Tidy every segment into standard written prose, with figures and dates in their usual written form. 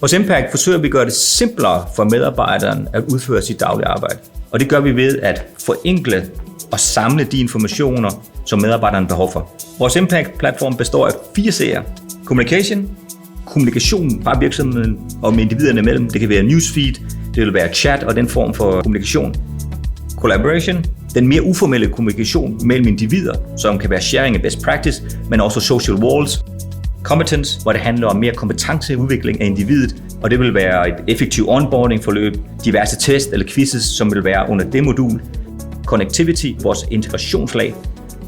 Hos Impact forsøger vi at gøre det simplere for medarbejderen at udføre sit daglige arbejde. Og det gør vi ved at forenkle og samle de informationer, som medarbejderen har behov for. Vores Impact-platform består af 4 C'er. Kommunikation fra virksomheden og med individerne imellem. Det kan være newsfeed, det vil være chat og den form for kommunikation. Collaboration, den mere uformelle kommunikation mellem individer, som kan være sharing af best practice, men også social walls. Competence, hvor det handler om mere kompetenceudvikling af individet, og det vil være et effektivt onboarding-forløb, diverse test eller quizzes, som vil være under det modul. Connectivity, vores integrationslag,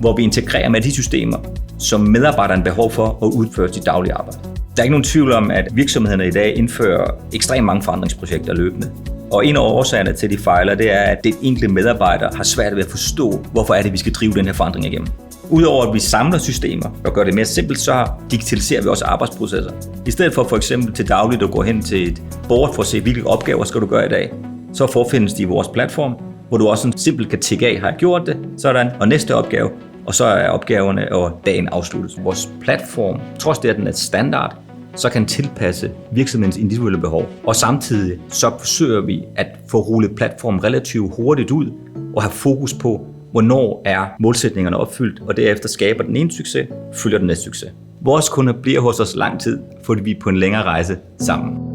hvor vi integrerer med de systemer, som medarbejderen har behov for at udføre sit daglige arbejde. Der er ikke nogen tvivl om, at virksomhederne i dag indfører ekstremt mange forandringsprojekter løbende. Og en af årsagerne til de fejler, det er, at det enkelte medarbejder har svært ved at forstå, hvorfor er det, vi skal drive den her forandring igennem. Udover at vi samler systemer og gør det mere simpelt, så digitaliserer vi også arbejdsprocesser. I stedet for eksempel til dagligt at gå hen til et board for at se, hvilke opgaver skal du gøre i dag, så forfindes de i vores platform, hvor du også simpelt kan tikke af, har jeg gjort det, sådan, og næste opgave, og så er opgaverne og dagen afsluttet. Vores platform, trods det, at den er standard, så kan tilpasse virksomhedens individuelle behov. Og samtidig så forsøger vi at få rullet platformen relativt hurtigt ud og have fokus på, hvornår er målsætningerne opfyldt, og derefter skaber den ene succes, følger den næste succes. Vores kunder bliver hos os lang tid, fordi vi er på en længere rejse sammen.